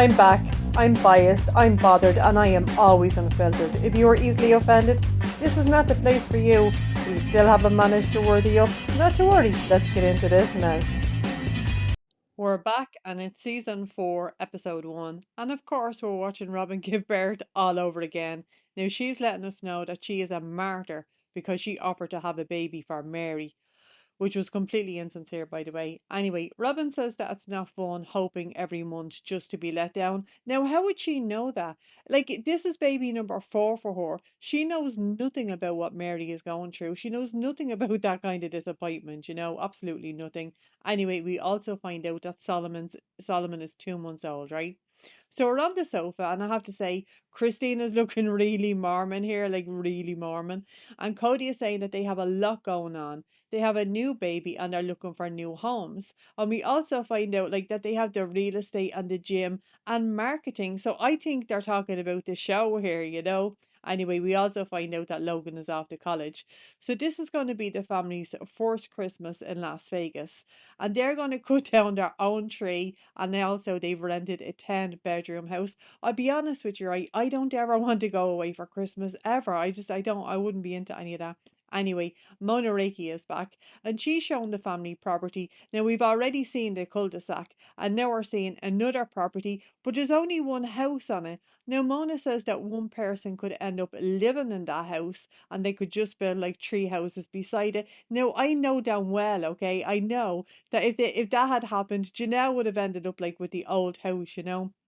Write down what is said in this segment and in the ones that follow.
I'm back. I'm biased, I'm bothered, and I am always unfiltered. If you are easily offended, this is not the place for you. But you still haven't managed to worthy up. Not to worry, let's get into this mess. We're back and it's season 4, episode 1. And of course, we're watching Robyn give birth all over again. Now, she's letting us know that she is a martyr because she offered to have a baby for Mary, which was completely insincere, by the way. Anyway, Robyn says that it's not fun hoping every month just to be let down. Now, how would she know that? Like, this is baby number 4 for her. She knows nothing about what Mary is going through. She knows nothing about that kind of disappointment, absolutely nothing. Anyway, we also find out that Solomon is 2 months old, right? So we're on the sofa, and I have to say, Christine is looking really Mormon here, like really Mormon. And Kody is saying that they have a lot going on. They have a new baby and they're looking for new homes. And we also find out like that they have the real estate and the gym and marketing. So I think they're talking about the show here. Anyway, we also find out that Logan is off to college. So this is going to be the family's first Christmas in Las Vegas. And they're going to cut down their own tree. And they've rented a 10-bedroom house. I'll be honest with you, right? I don't ever want to go away for Christmas ever. I wouldn't be into any of that. Anyway, Mona Reiki is back and she's shown the family property. Now we've already seen the cul-de-sac and now we're seeing another property, but there's only one house on it. Now Mona says that one person could end up living in that house and they could just build like 3 houses beside it. Now I know damn well, okay, I know that if that had happened, Janelle would have ended up like with the old house.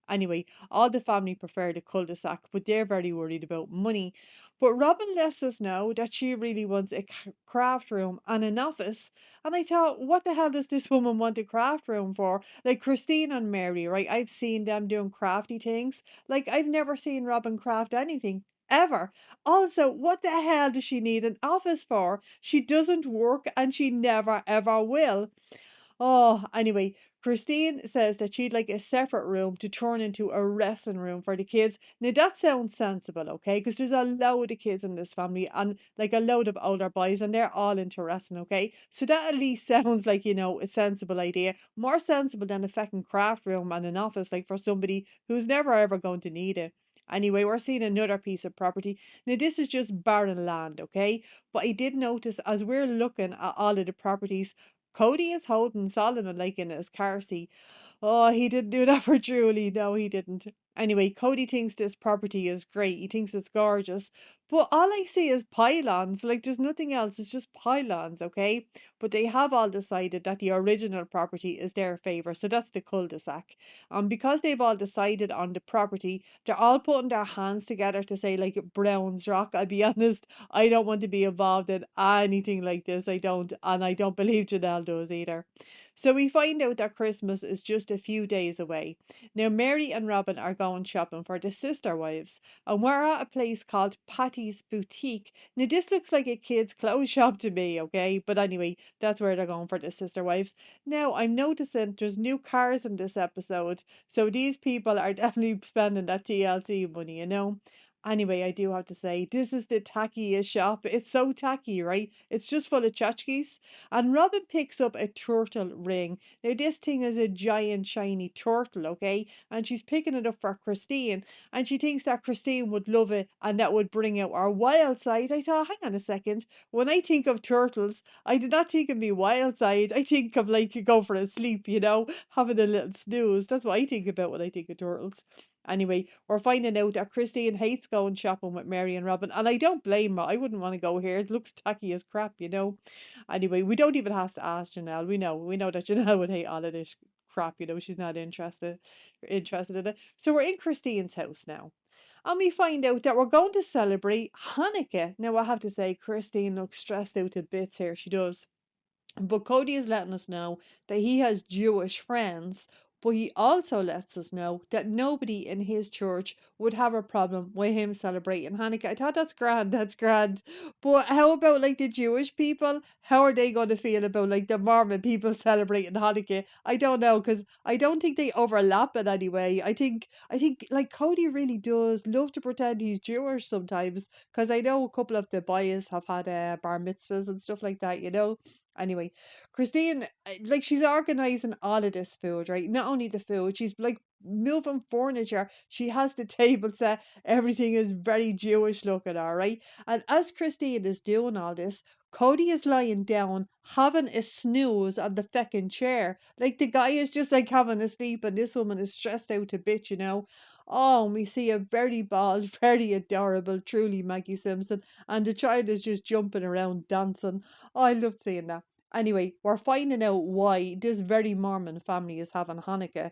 Anyway, all the family prefer the cul-de-sac, but they're very worried about money. But Robyn lets us know that she really wants a craft room and an office. And I thought, what the hell does this woman want a craft room for? Like Christine and Mary, right? I've seen them doing crafty things. Like I've never seen Robyn craft anything. Ever. Also, what the hell does she need an office for? She doesn't work and she never ever will. Oh, anyway, Christine says that she'd like a separate room to turn into a resting room for the kids. Now that sounds sensible, okay? Because there's a load of kids in this family and like a load of older boys, and they're all into wrestling, okay? So that at least sounds like, a sensible idea. More sensible than a fucking craft room and an office, like for somebody who's never ever going to need it. Anyway, we're seeing another piece of property. Now, this is just barren land, okay? But I did notice as we're looking at all of the properties, Kody is holding Solomon like in his car seat. Oh, he didn't do that for Julie. No, he didn't. Anyway, Kody thinks this property is great. He thinks it's gorgeous. But all I see is pylons. Like there's nothing else. It's just pylons, okay? But they have all decided that the original property is their favour. So that's the cul-de-sac. Because they've all decided on the property, they're all putting their hands together to say like Brown's Rock. I'll be honest, I don't want to be involved in anything like this. I don't. And I don't believe Janelle does either. So we find out that Christmas is just a few days away. Now, Mary and Robyn are going shopping for the sister wives, and we're at a place called Patty's Boutique. Now, this looks like a kid's clothes shop to me, okay? But anyway, that's where they're going for the sister wives. Now, I'm noticing there's new cars in this episode, so these people are definitely spending that TLC money. Anyway, I do have to say, this is the tackiest shop. It's so tacky, right? It's just full of tchotchkes. And Robyn picks up a turtle ring. Now, this thing is a giant, shiny turtle, okay? And she's picking it up for Christine. And she thinks that Christine would love it and that would bring out our wild side. I thought, hang on a second. When I think of turtles, I do not think of me wild side. I think of like go for a sleep, having a little snooze. That's what I think about when I think of turtles. Anyway, we're finding out that Christine hates going shopping with Mary and Robyn, and I don't blame her. I wouldn't want to go here. It looks tacky as crap. Anyway, we don't even have to ask Janelle. We know that Janelle would hate all of this crap. She's not interested in it. So we're in Christine's house now. And we find out that we're going to celebrate Hanukkah. Now I have to say, Christine looks stressed out to bits here. She does. But Kody is letting us know that he has Jewish friends, but he also lets us know that nobody in his church would have a problem with him celebrating Hanukkah. I thought that's grand, that's grand. But how about like the Jewish people? How are they going to feel about like the Mormon people celebrating Hanukkah? I don't know, because I don't think they overlap in any way. I think like Kody really does love to pretend he's Jewish sometimes, because I know a couple of the boys have had bar mitzvahs and stuff like that. Anyway, Christine, like she's organizing all of this food, right? Not only the food, she's like moving furniture. She has the table set. Everything is very Jewish looking, all right? And as Christine is doing all this, Kody is lying down having a snooze on the feckin' chair. Like the guy is just like having a sleep, and this woman is stressed out to bit, you know. Oh, we see a very bald, very adorable, truly Maggie Simpson, and the child is just jumping around dancing. Oh, I loved seeing that. Anyway, we're finding out why this very Mormon family is having Hanukkah.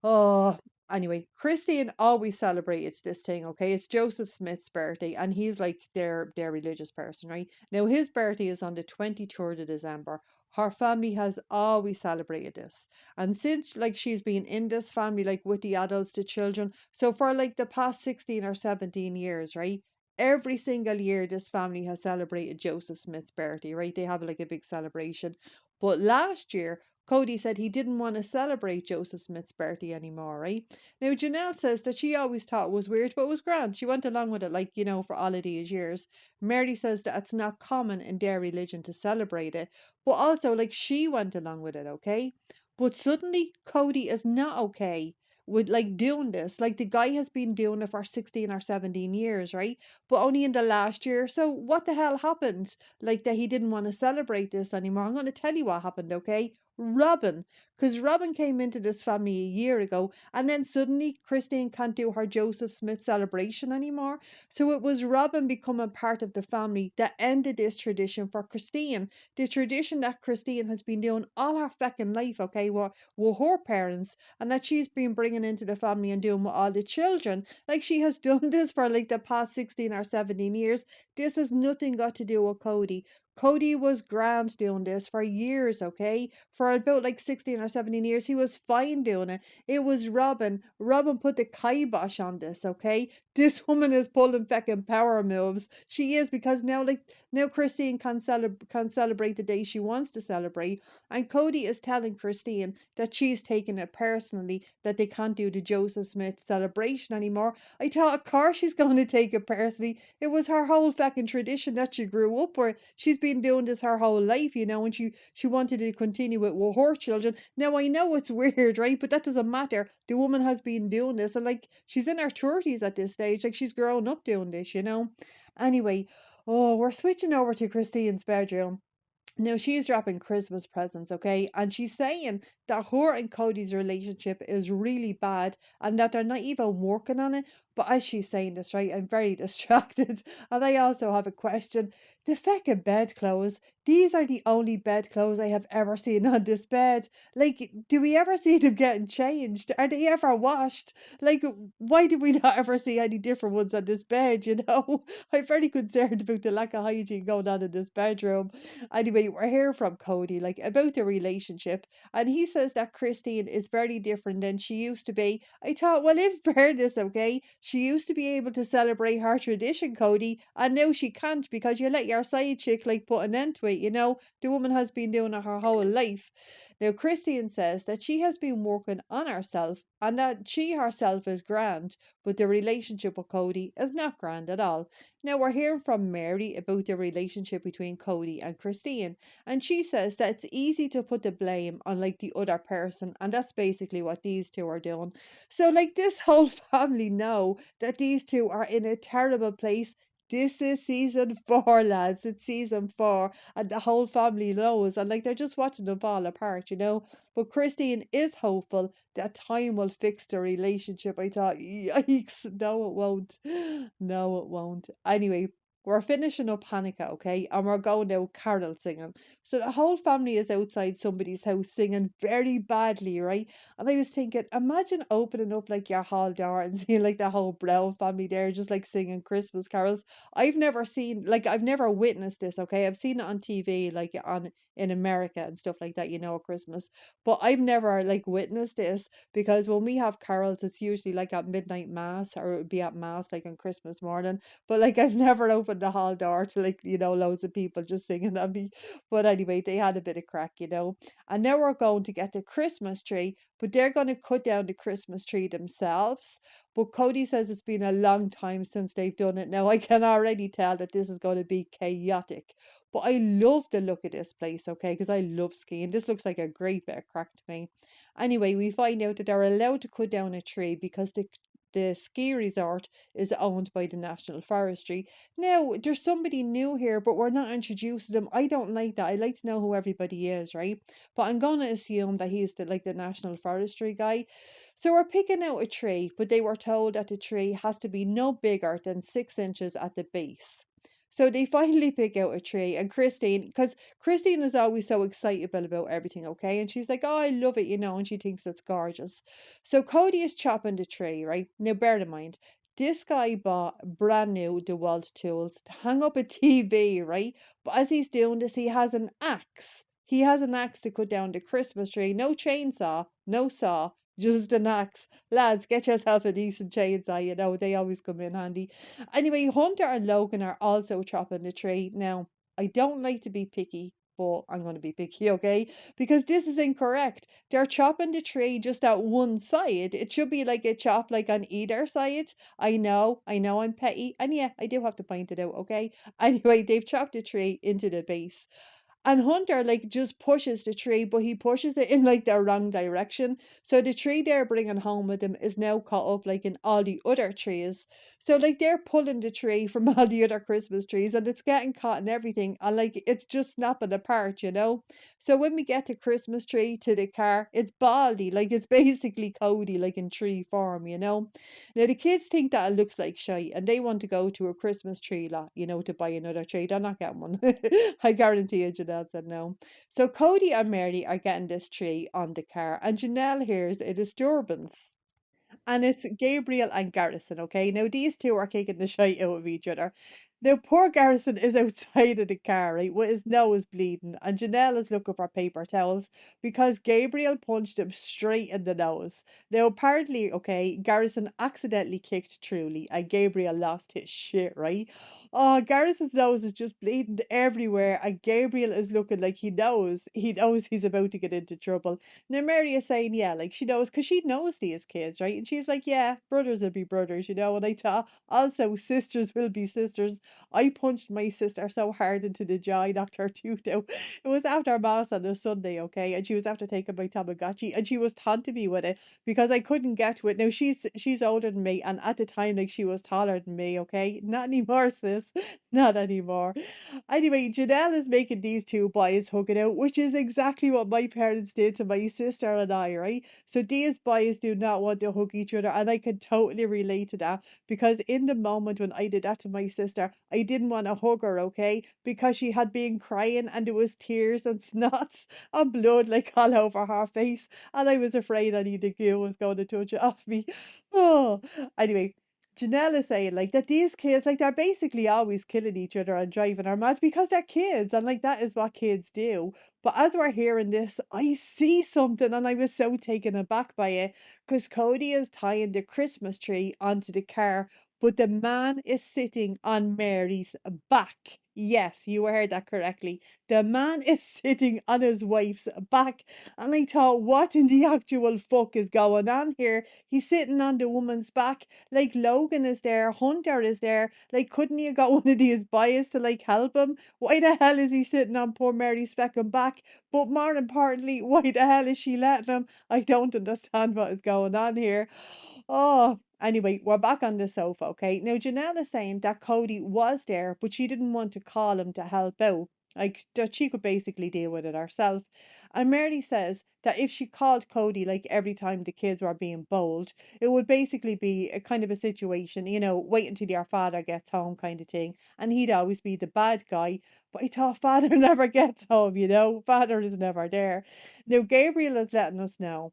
Oh, anyway, Christian always celebrates this thing, okay? It's Joseph Smith's birthday, and he's like their religious person, right? Now his birthday is on the 23rd of December. Her family has always celebrated this. And since like she's been in this family, like with the adults, the children, so for like the past 16 or 17 years, right? Every single year this family has celebrated Joseph Smith's birthday, right? They have like a big celebration. But last year Kody said he didn't want to celebrate Joseph Smith's birthday anymore, right? Now, Janelle says that she always thought it was weird, but it was grand. She went along with it, like, you know, for all of these years. Mary says that it's not common in their religion to celebrate it, but also, like, she went along with it, okay? But suddenly, Kody is not okay with, like, doing this. Like, the guy has been doing it for 16 or 17 years, right? But only in the last year. So, what the hell happened? Like, that he didn't want to celebrate this anymore. I'm going to tell you what happened, okay? Robyn, because Robyn came into this family a year ago, and then suddenly Christine can't do her Joseph Smith celebration anymore. So it was Robyn becoming part of the family that ended this tradition for Christine. The tradition that Christine has been doing all her fucking life, okay, with her parents, and that she's been bringing into the family and doing with all the children. Like she has done this for like the past 16 or 17 years. This has nothing got to do with Kody. Kody was grand doing this for years, okay? For about like 16 or 17 years, he was fine doing it. It was Robyn. Robyn put the kibosh on this, okay? This woman is pulling fucking power moves. She is, because now, like, now Christine can celebrate the day she wants to celebrate. And Kody is telling Christine that she's taking it personally, that they can't do the Joseph Smith celebration anymore. I thought, of course she's going to take it personally. It was her whole fucking tradition that she grew up with. She's been doing this her whole life, you know, and she wanted to continue it with her children. Now I know it's weird, right? But that doesn't matter. The woman has been doing this, and like she's in her 30s at this stage, like she's grown up doing this, you know. Anyway, oh, we're switching over to Christine's bedroom. Now she's dropping Christmas presents, okay? And she's saying that her and Kody's relationship is really bad and that they're not even working on it. But as she's saying this, right, I'm very distracted. And I also have a question. The feckin' bedclothes, these are the only bedclothes I have ever seen on this bed. Like, do we ever see them getting changed? Are they ever washed? Like, why do we not ever see any different ones on this bed, you know? I'm very concerned about the lack of hygiene going on in this bedroom. Anyway, we're hearing from Kody, like, about the relationship, and he says that Christine is very different than she used to be. I thought, well, in fairness, okay, she used to be able to celebrate her tradition, Kody, and now she can't because you let your side chick, like, put an end to it, you know? The woman has been doing it her whole life. Now, Christine says that she has been working on herself and that she herself is grand, but the relationship with Kody is not grand at all. Now, we're hearing from Mary about the relationship between Kody and Christine, and she says that it's easy to put the blame on like the other person, and that's basically what these two are doing. So, like, this whole family know that these two are in a terrible place. This is season 4, lads. It's season 4, and the whole family knows, and like they're just watching them fall apart, you know. But Christine is hopeful that time will fix the relationship. I thought, yikes, no, it won't. No, it won't. Anyway, we're finishing up Hanukkah, okay? And we're going out carol singing. So the whole family is outside somebody's house singing very badly, right? And I was thinking, imagine opening up like your hall door and seeing like the whole Brown family there just like singing Christmas carols. I've never seen, like, I've never witnessed this, okay? I've seen it on TV, like on in America and stuff like that, you know, at Christmas. But I've never like witnessed this, because when we have carols, it's usually like at midnight mass, or it would be at mass like on Christmas morning. But like I've never opened opened the hall door to like, loads of people just singing at me. But anyway, they had a bit of crack. And now we're going to get the Christmas tree, but they're going to cut down the Christmas tree themselves. But Kody says it's been a long time since they've done it. Now I can already tell that this is going to be chaotic. But I love the look of this place, okay? Because I love skiing. This looks like a great bit of crack to me. Anyway, we find out that they're allowed to cut down a tree because the ski resort is owned by the National Forestry. Now, there's somebody new here, but we're not introduced to them. I don't like that. I like to know who everybody is, right? But I'm gonna assume that he's the National Forestry guy. So we're picking out a tree, but they were told that the tree has to be no bigger than 6 inches at the base. So they finally pick out a tree, and Christine, because Christine is always so excitable about everything, okay? And she's like, oh, I love it, and she thinks it's gorgeous. So Kody is chopping the tree, right? Now, bear in mind, this guy bought brand new DeWalt tools to hang up a TV, right? But as he's doing this, he has an axe. He has an axe to cut down the Christmas tree. No chainsaw, no saw, just an axe. Lads, get yourself a decent chainsaw, they always come in handy. Anyway, Hunter and Logan are also chopping the tree. Now, I don't like to be picky, but I'm going to be picky, okay? Because this is incorrect. They're chopping the tree just at one side. It should be like a chop like on either side. I know I'm petty. And yeah, I do have to point it out, okay? Anyway, they've chopped the tree into the base. And Hunter like just pushes the tree, but he pushes it in like the wrong direction. So the tree they're bringing home with them is now caught up like in all the other trees. So like they're pulling the tree from all the other Christmas trees, and it's getting caught in everything, and like it's just snapping apart. So when we get the Christmas tree to the car, it's baldy, like it's basically Kody, like in tree form. Now the kids think that it looks like shite, and they want to go to a Christmas tree lot, to buy another tree. They're not getting one. I guarantee you, Janelle said no. So Kody and Mary are getting this tree on the car, and Janelle hears a disturbance. And it's Gabriel and Garrison, okay? Now, these two are kicking the shite out of each other. Now, poor Garrison is outside of the car, right, with his nose bleeding, and Janelle is looking for paper towels because Gabriel punched him straight in the nose. Now, apparently, okay, Garrison accidentally kicked Truly, and Gabriel lost his shit, right? Oh, Garrison's nose is just bleeding everywhere, and Gabriel is looking like he knows he's about to get into trouble. Now, Mary is saying, yeah, like she knows, because she knows these kids, right? And she's like, yeah, brothers will be brothers. And I thought, also, sisters will be sisters. I punched my sister so hard into the jaw, I knocked her tooth out. It was after Mass on a Sunday, okay? And she was after taking my Tamagotchi, and she was taunting me with it because I couldn't get to it. Now, she's older than me, and at the time, like, she was taller than me, okay? Not anymore, sis. Not anymore. Anyway, Janelle is making these two boys hug it out, which is exactly what my parents did to my sister and I, right? So these boys do not want to hug each other, and I can totally relate to that because in the moment when I did that to my sister, I didn't want to hug her, okay? Because she had been crying and there was tears and snots and blood like all over her face, and I was afraid any of the goo was going to touch it off me. Oh, anyway. Janelle is saying like that these kids like they're basically always killing each other and driving our mad because they're kids and like that is what kids do. But as we're hearing this, I see something and I was so taken aback by it because Kody is tying the Christmas tree onto the car, but the man is sitting on Mary's back. Yes, you heard that correctly. The man is sitting on his wife's back. And I thought, what in the actual fuck is going on here? He's sitting on the woman's back. Like Logan is there, Hunter is there. Like, couldn't he have got one of these boys to like help him? Why the hell is he sitting on poor Mary's second back? But more importantly, why the hell is she letting him? I don't understand what is going on here. Oh, anyway, we're back on the sofa, okay? Now, Janelle is saying that Kody was there, but she didn't want to call him to help out. Like, that she could basically deal with it herself. And Mary says that if she called Kody, like, every time the kids were being bold, it would basically be a kind of a situation, wait until your father gets home kind of thing. And he'd always be the bad guy. But I thought father never gets home, father is never there. Now, Gabriel is letting us know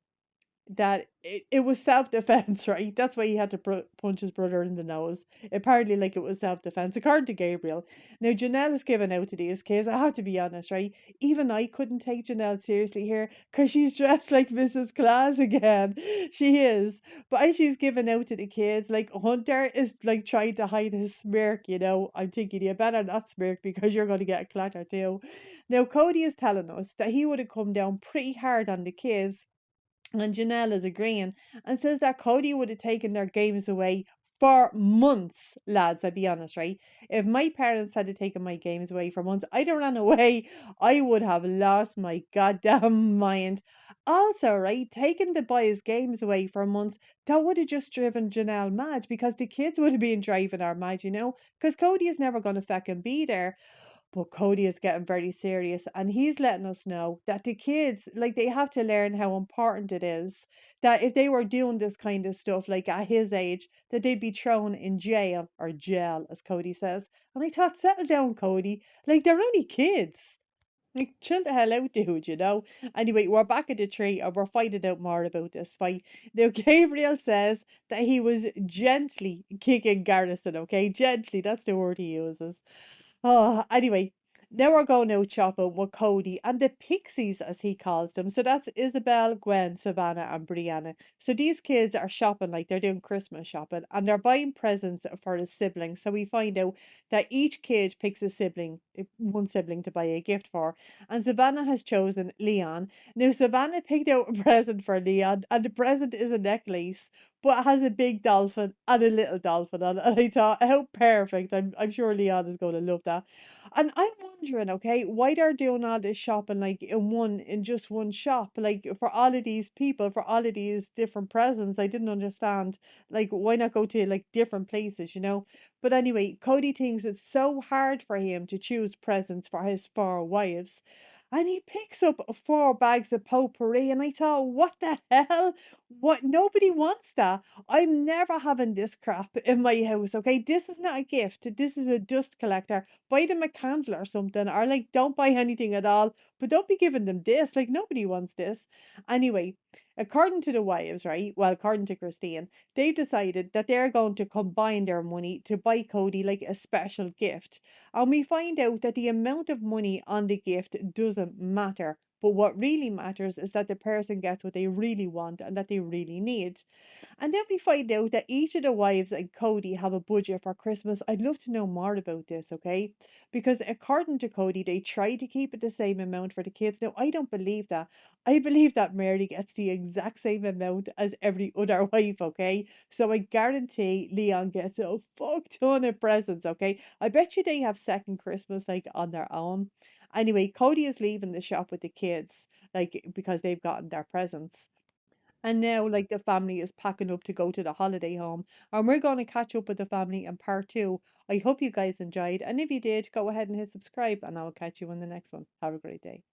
that it was self-defense, right? That's why he had to punch his brother in the nose. Apparently, like, it was self-defense, according to Gabriel. Now, Janelle is given out to these kids. I have to be honest, right? Even I couldn't take Janelle seriously here because she's dressed like Mrs. Claus again. She is. But as she's given out to the kids, like, Hunter is, like, trying to hide his smirk, you know? I'm thinking, you better not smirk because you're going to get a clatter too. Now, Kody is telling us that he would have come down pretty hard on the kids, and Janelle is agreeing and says that Kody would have taken their games away for months, lads. I'll be honest, right? If my parents had taken my games away for months, I'd have ran away. I would have lost my goddamn mind. Also, right, taking the boys' games away for months, that would have just driven Janelle mad because the kids would have been driving her mad, you know? Because Cody is never going to fucking be there. But Kody is getting very serious and he's letting us know that the kids, like, they have to learn how important it is that if they were doing this kind of stuff, like at his age, that they'd be thrown in jail or jail, as Kody says. And I thought, settle down, Kody. Like, they're only kids. Like, chill the hell out, dude, you know? Anyway, we're back at the tree and we're finding out more about this fight. Now, Gabriel says that he was gently kicking Garrison, okay? Gently, that's the word he uses. Oh, anyway, now we're going out shopping with Kody and the Pixies, as he calls them. So that's Isabel, Gwen, Savannah, and Brianna. So these kids are shopping like they're doing Christmas shopping and they're buying presents for his siblings. So we find out that each kid picks a sibling, one sibling to buy a gift for. And Savannah has chosen Leon. Now, Savannah picked out a present for Leon, and the present is a necklace, but it has a big dolphin and a little dolphin on it. And I thought, how perfect. I'm sure Leon is going to love that. And I'm wondering, okay, why they're doing all this shopping like in just one shop, like for all of these people, for all of these different presents. I didn't understand. Like, why not go to like different places, you know? But anyway, Cody thinks it's so hard for him to choose presents for his four wives. And he picks up four bags of potpourri, and I thought, what the hell? What? Nobody wants that. I'm never having this crap in my house, okay? This is not a gift. This is a dust collector. Buy them a candle or something, or like, don't buy anything at all, but don't be giving them this. Like, nobody wants this. Anyway, according to the wives, right? Well, according to Christine, they've decided that they're going to combine their money to buy Cody like a special gift. And we find out that the amount of money on the gift doesn't matter. But what really matters is that the person gets what they really want and that they really need. And then we find out that each of the wives and Cody have a budget for Christmas. I'd love to know more about this, okay? Because according to Cody, they try to keep it the same amount for the kids. Now, I don't believe that. I believe that Mary gets the exact same amount as every other wife, okay? So I guarantee Leon gets a fuck ton of presents, okay? I bet you they have second Christmas like on their own. Anyway, Cody is leaving the shop with the kids, like, because they've gotten their presents. And now, like, the family is packing up to go to the holiday home. And we're going to catch up with the family in part two. I hope you guys enjoyed. And if you did, go ahead and hit subscribe. And I will catch you in the next one. Have a great day.